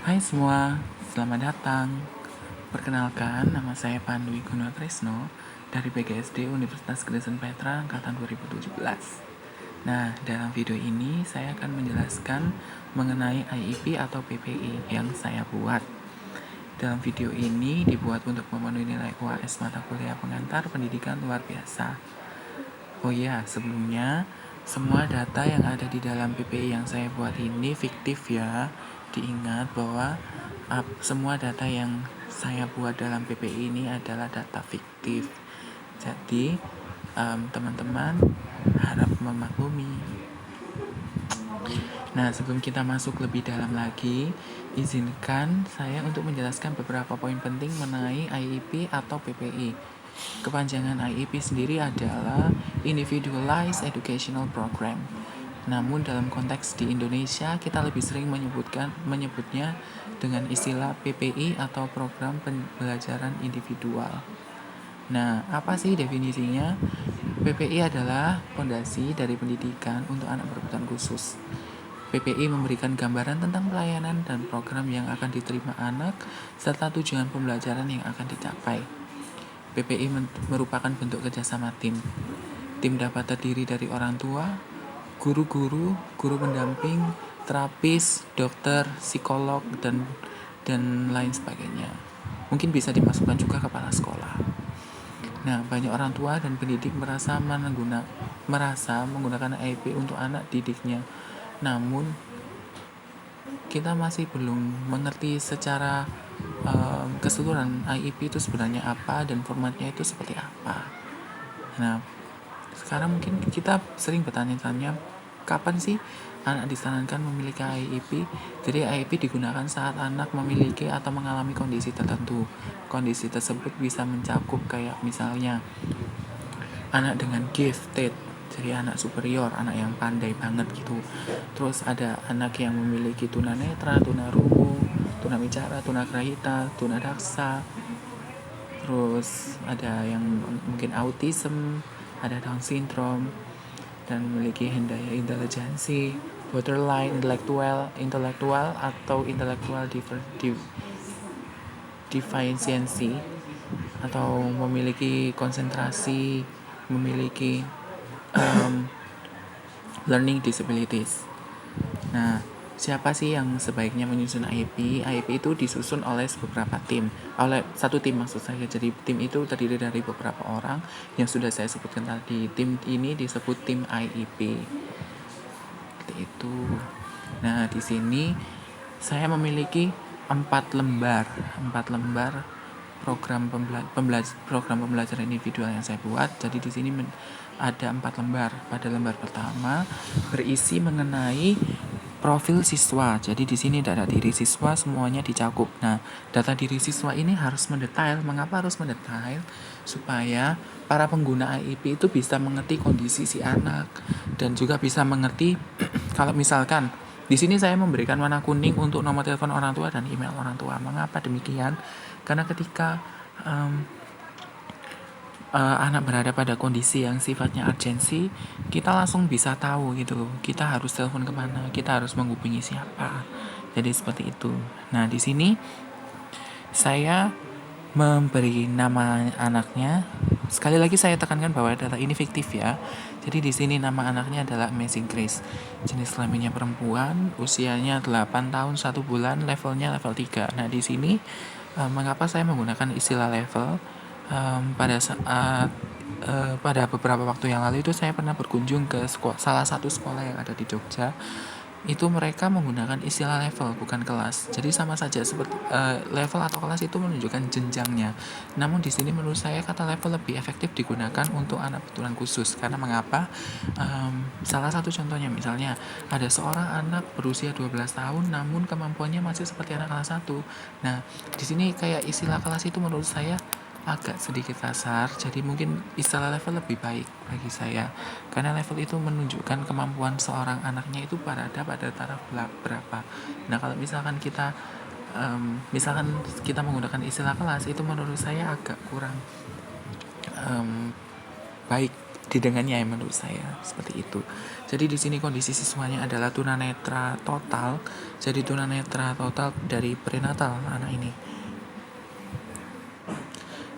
Hai semua, selamat datang. Perkenalkan, nama saya Pandu Gunawartresno dari PGSD Universitas Kristen Petra angkatan 2017. Nah, dalam video ini saya akan menjelaskan mengenai IEP atau PPI yang saya buat. Dalam video ini dibuat untuk memenuhi nilai UAS mata kuliah pengantar pendidikan luar biasa. Oh iya, sebelumnya semua data yang ada di dalam PPI yang saya buat ini fiktif ya. Diingat bahwa semua data yang saya buat dalam PPI ini adalah data fiktif. Jadi, teman-teman harap memaklumi. Nah, sebelum kita masuk lebih dalam lagi, izinkan saya untuk menjelaskan beberapa poin penting mengenai IEP atau PPI. Kepanjangan IEP sendiri adalah Individualized Educational Program. Namun dalam konteks di Indonesia kita lebih sering menyebutnya dengan istilah PPI atau Program Pembelajaran Individual. Nah, apa sih definisinya? PPI adalah fondasi dari pendidikan untuk anak berkebutuhan khusus. PPI memberikan gambaran tentang pelayanan dan program yang akan diterima anak serta tujuan pembelajaran yang akan dicapai. PPI merupakan bentuk kerjasama tim. Tim dapat terdiri dari orang tua, guru-guru, guru pendamping, terapis, dokter, psikolog, dan lain sebagainya. Mungkin bisa dimasukkan juga kepala sekolah. Nah, banyak orang tua dan pendidik merasa menggunakan IEP untuk anak didiknya. Namun, kita masih belum mengerti secara keseluruhan IEP itu sebenarnya apa dan formatnya itu seperti apa. Nah, sekarang mungkin kita sering bertanya-tanya, kapan sih anak disarankan memiliki IEP? Jadi IEP digunakan saat anak memiliki atau mengalami kondisi tertentu. Kondisi tersebut bisa mencakup kayak misalnya anak dengan gifted, jadi anak superior, anak yang pandai banget gitu. Terus ada anak yang memiliki tunanetra, tunarungu, tunawicara, tunagrahita, tunadaksa. Terus ada yang mungkin autism, ada Down syndrome, dan memiliki daya intelijensi, borderline intelektual atau intellectual deficiency, atau memiliki konsentrasi, memiliki learning disabilities. Nah, siapa sih yang sebaiknya menyusun IEP? IEP itu disusun oleh beberapa tim, oleh satu tim maksud saya. Jadi tim itu terdiri dari beberapa orang yang sudah saya sebutkan tadi. Tim ini disebut tim IEP. Seperti itu. Nah, di sini saya memiliki 4 lembar program pembelajaran individual yang saya buat. Jadi di sini ada 4 lembar. Pada lembar pertama berisi mengenai profil siswa. Jadi di sini data diri siswa semuanya dicakup. Nah, data diri siswa ini harus mendetail. Mengapa harus mendetail? Supaya para pengguna IEP itu bisa mengerti kondisi si anak dan juga bisa mengerti kalau misalkan di sini saya memberikan warna kuning untuk nomor telepon orang tua dan email orang tua. Mengapa demikian? Karena ketika anak berada pada kondisi yang sifatnya urgensi, kita langsung bisa tahu gitu. Kita harus telepon kemana, kita harus menghubungi siapa. Jadi seperti itu. Nah, di sini saya memberi nama anaknya. Sekali lagi saya tekankan bahwa data ini fiktif ya. Jadi di sini nama anaknya adalah Amazing Grace. Jenis kelaminnya perempuan, usianya 8 tahun 1 bulan, levelnya level 3. Nah, di sini mengapa saya menggunakan istilah level? Pada saat pada beberapa waktu yang lalu itu saya pernah berkunjung ke salah satu sekolah yang ada di Jogja. Itu mereka menggunakan istilah level bukan kelas. Jadi sama saja seperti level atau kelas itu menunjukkan jenjangnya. Namun di sini menurut saya kata level lebih efektif digunakan untuk anak berkebutuhan khusus. Karena mengapa? Salah satu contohnya misalnya ada seorang anak berusia 12 tahun namun kemampuannya masih seperti anak kelas 1. Nah, di sini kayak istilah kelas itu menurut saya agak sedikit kasar, jadi mungkin istilah level lebih baik bagi saya karena level itu menunjukkan kemampuan seorang anaknya itu pada taraf berapa. Nah, kalau misalkan kita menggunakan istilah kelas itu menurut saya agak kurang baik didengarnya ya menurut saya seperti itu. Jadi di sini kondisi siswanya adalah tunanetra total. Jadi tunanetra total dari prenatal anak ini.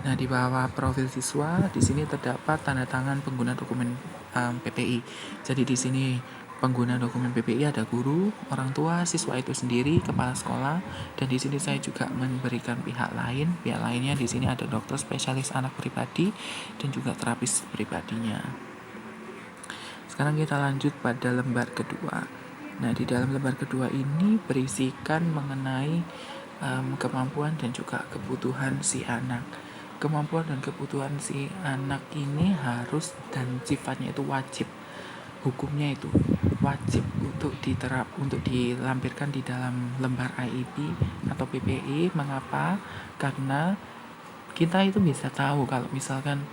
Nah, di bawah profil siswa di sini terdapat tanda tangan pengguna dokumen PPI. Jadi di sini pengguna dokumen PPI ada guru, orang tua, siswa itu sendiri, kepala sekolah, dan di sini saya juga memberikan pihak lain. Pihak lainnya di sini ada dokter spesialis anak pribadi dan juga terapis pribadinya. Sekarang kita lanjut pada lembar kedua. Nah, di dalam lembar kedua ini berisikan mengenai kemampuan dan juga kebutuhan si anak. Kemampuan dan kebutuhan si anak ini harus dan sifatnya itu wajib. Hukumnya itu wajib untuk dilampirkan di dalam lembar IEP atau PPI. Mengapa? Karena kita itu bisa tahu kalau misalkan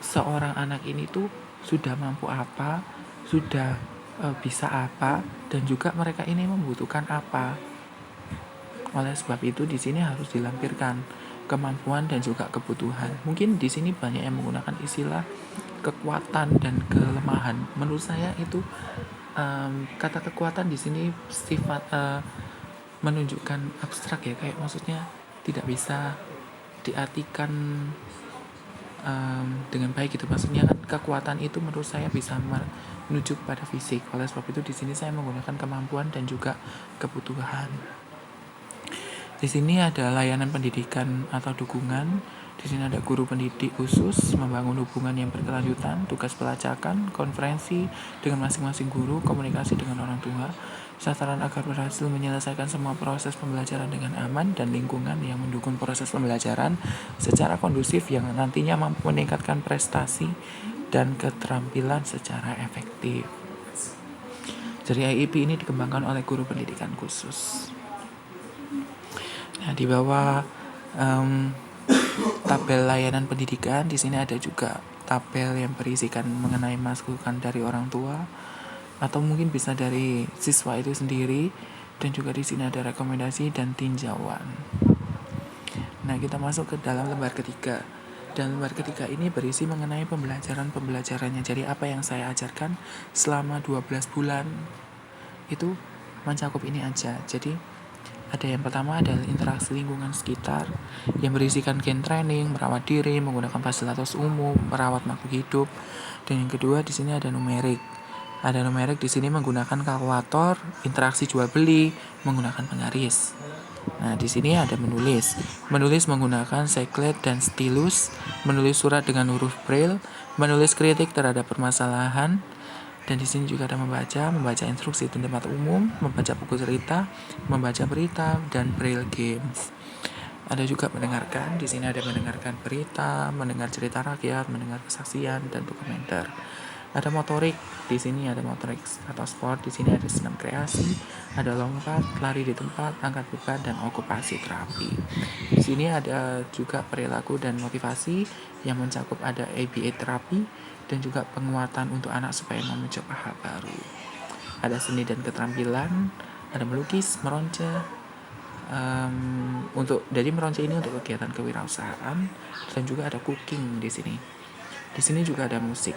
seorang anak ini tuh sudah mampu apa, sudah bisa apa, dan juga mereka ini membutuhkan apa. Oleh sebab itu di sini harus dilampirkan kemampuan dan juga kebutuhan. Mungkin di sini banyak yang menggunakan istilah kekuatan dan kelemahan. Menurut saya itu kata kekuatan di sini sifat menunjukkan abstrak ya, kayak maksudnya tidak bisa diartikan dengan baik gitu. Maksudnya kan kekuatan itu menurut saya bisa menuju pada fisik. Oleh sebab itu di sini saya menggunakan kemampuan dan juga kebutuhan. Di sini ada layanan pendidikan atau dukungan. Di sini ada guru pendidik khusus, membangun hubungan yang berkelanjutan, tugas pelacakan, konferensi dengan masing-masing guru, komunikasi dengan orang tua, sasaran agar berhasil menyelesaikan semua proses pembelajaran dengan aman dan lingkungan yang mendukung proses pembelajaran secara kondusif yang nantinya mampu meningkatkan prestasi dan keterampilan secara efektif. Jadi IEP ini dikembangkan oleh guru pendidikan khusus. Nah, di bawah tabel layanan pendidikan di sini ada juga tabel yang berisikan mengenai masukan dari orang tua atau mungkin bisa dari siswa itu sendiri, dan juga di sini ada rekomendasi dan tinjauan. Nah, kita masuk ke dalam lembar ketiga. Dan lembar ketiga ini berisi mengenai pembelajarannya. Jadi apa yang saya ajarkan selama 12 bulan itu mencakup ini aja. Jadi ada yang pertama adalah interaksi lingkungan sekitar yang berisikan game training, merawat diri, menggunakan fasilitas umum, merawat makhluk hidup. Dan yang kedua di sini ada numerik. Ada numerik di sini menggunakan kalkulator, interaksi jual beli, menggunakan penggaris. Nah, di sini ada menulis. Menulis menggunakan seklet dan stilus, menulis surat dengan huruf braille, menulis kritik terhadap permasalahan. Dan di sini juga ada membaca instruksi di tempat umum, membaca buku cerita, membaca berita, dan braille games. Ada juga mendengarkan. Di sini ada mendengarkan berita, mendengar cerita rakyat, mendengar kesaksian, dan dokumenter. Ada motorik. Di sini ada motorik atau sport. Di sini ada senam kreasi, ada lompat, lari di tempat, angkat beban, dan okupasi terapi. Di sini ada juga perilaku dan motivasi yang mencakup ada ABA terapi dan juga penguatan untuk anak supaya mau mencoba hal baru. Ada seni dan keterampilan, ada melukis, meronce. Jadi meronce ini untuk kegiatan kewirausahaan, dan juga ada cooking di sini. Di sini juga ada musik.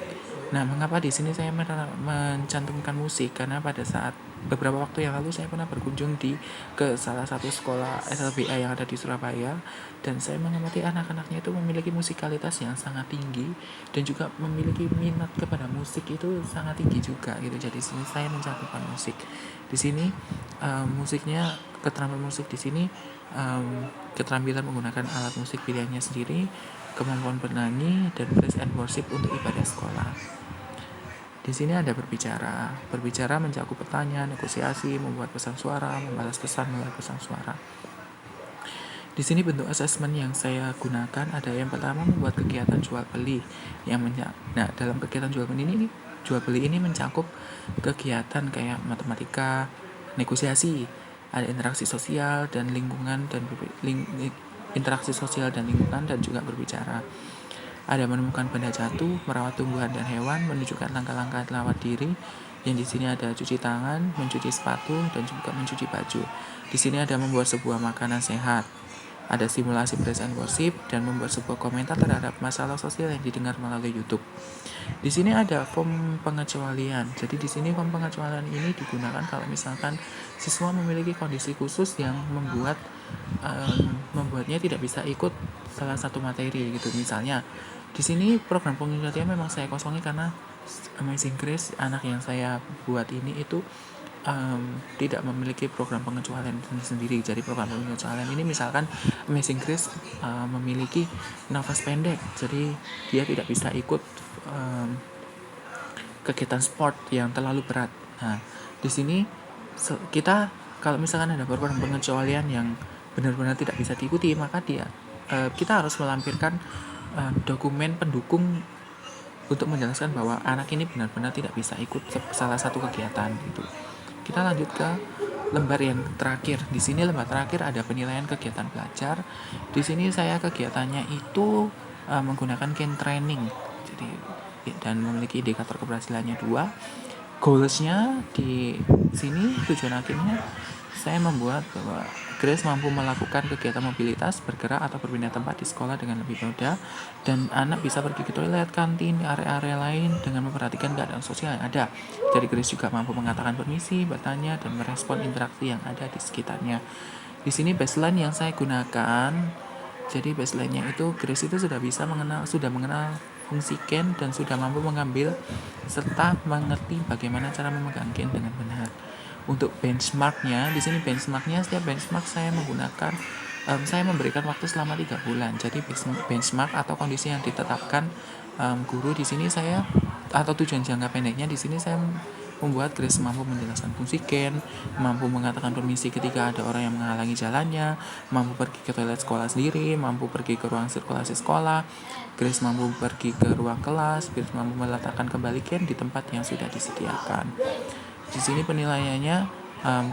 Nah, mengapa di sini saya mencantumkan musik? Karena pada saat beberapa waktu yang lalu saya pernah berkunjung ke salah satu sekolah SLBA yang ada di Surabaya, dan saya mengamati anak-anaknya itu memiliki musikalitas yang sangat tinggi dan juga memiliki minat kepada musik itu sangat tinggi juga gitu. Jadi di sini saya mencantumkan musik. Di sini musiknya, keterampilan musik di sini keterampilan menggunakan alat musik pilihannya sendiri, kemampuan bernyanyi, dan praise and worship untuk ibadah sekolah. Di sini ada berbicara. Berbicara mencakup pertanyaan, negosiasi, membuat pesan suara, membalas pesan melalui pesan suara. Di sini bentuk asesmen yang saya gunakan ada yang pertama membuat kegiatan jual beli Nah, dalam kegiatan jual beli ini mencakup kegiatan kayak matematika, negosiasi, ada interaksi sosial dan lingkungan dan juga berbicara. Ada menemukan benda jatuh, merawat tumbuhan dan hewan, menunjukkan langkah-langkah lawat diri. Yang di sini ada cuci tangan, mencuci sepatu, dan juga mencuci baju. Di sini ada membuat sebuah makanan sehat. Ada simulasi praise and worship dan membuat sebuah komentar terhadap masalah sosial yang didengar melalui YouTube. Di sini ada form pengecualian. Jadi di sini form pengecualian ini digunakan kalau misalkan siswa memiliki kondisi khusus yang membuatnya tidak bisa ikut salah satu materi gitu. Misalnya di sini program pengecualian memang saya kosongi karena Amazing Grace anak yang saya buat ini itu tidak memiliki program pengecualian sendiri. Jadi program pengecualian ini misalkan Amazing Grace memiliki nafas pendek, jadi dia tidak bisa ikut kegiatan sport yang terlalu berat. Nah, di sini kita kalau misalkan ada program pengecualian yang benar-benar tidak bisa diikuti, maka kita harus melampirkan dokumen pendukung untuk menjelaskan bahwa anak ini benar-benar tidak bisa ikut salah satu kegiatan gitu. Kita lanjut ke lembar yang terakhir. Di sini lembar terakhir ada penilaian kegiatan belajar. Di sini saya kegiatannya itu menggunakan Cane Training. Jadi dan memiliki indikator keberhasilannya 2. Goalsnya di sini tujuan akhirnya saya membuat bahwa Grace mampu melakukan kegiatan mobilitas, bergerak atau berpindah tempat di sekolah dengan lebih mudah, dan anak bisa pergi ke toilet, kantin, area-area lain dengan memperhatikan keadaan sosial yang ada. Jadi Grace juga mampu mengatakan permisi, bertanya, dan merespon interaksi yang ada di sekitarnya. Di sini baseline yang saya gunakan, jadi baseline-nya itu Grace itu sudah mengenal fungsi Cane dan sudah mampu mengambil serta mengerti bagaimana cara memegang Cane dengan benar. Untuk benchmarknya, di sini benchmarknya setiap benchmark saya menggunakan saya memberikan waktu selama 3 bulan. Jadi benchmark atau kondisi yang ditetapkan guru di sini saya atau tujuan jangka pendeknya di sini saya membuat Grace mampu menjelaskan fungsi Cane, mampu mengatakan permisi ketika ada orang yang menghalangi jalannya, mampu pergi ke toilet sekolah sendiri, mampu pergi ke ruang sirkulasi sekolah. Grace mampu pergi ke ruang kelas, Grace mampu meletakkan kembali Cane di tempat yang sudah disediakan. Di sini penilaiannya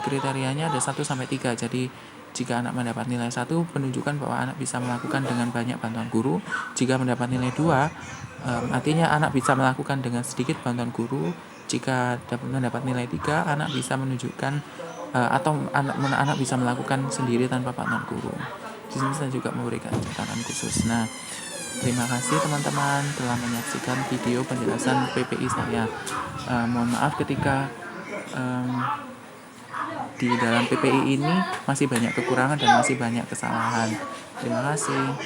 kriterianya ada 1 sampai 3. Jadi jika anak mendapat nilai 1 menunjukkan bahwa anak bisa melakukan dengan banyak bantuan guru. Jika mendapat nilai 2 artinya anak bisa melakukan dengan sedikit bantuan guru. Jika mendapat nilai 3 anak bisa menunjukkan atau anak bisa melakukan sendiri tanpa bantuan guru. Di sini saya juga memberikan catatan khusus. Nah, terima kasih teman-teman telah menyaksikan video penjelasan PPI saya. Mohon maaf ketika di dalam PPI ini masih banyak kekurangan dan masih banyak kesalahan. Terima kasih.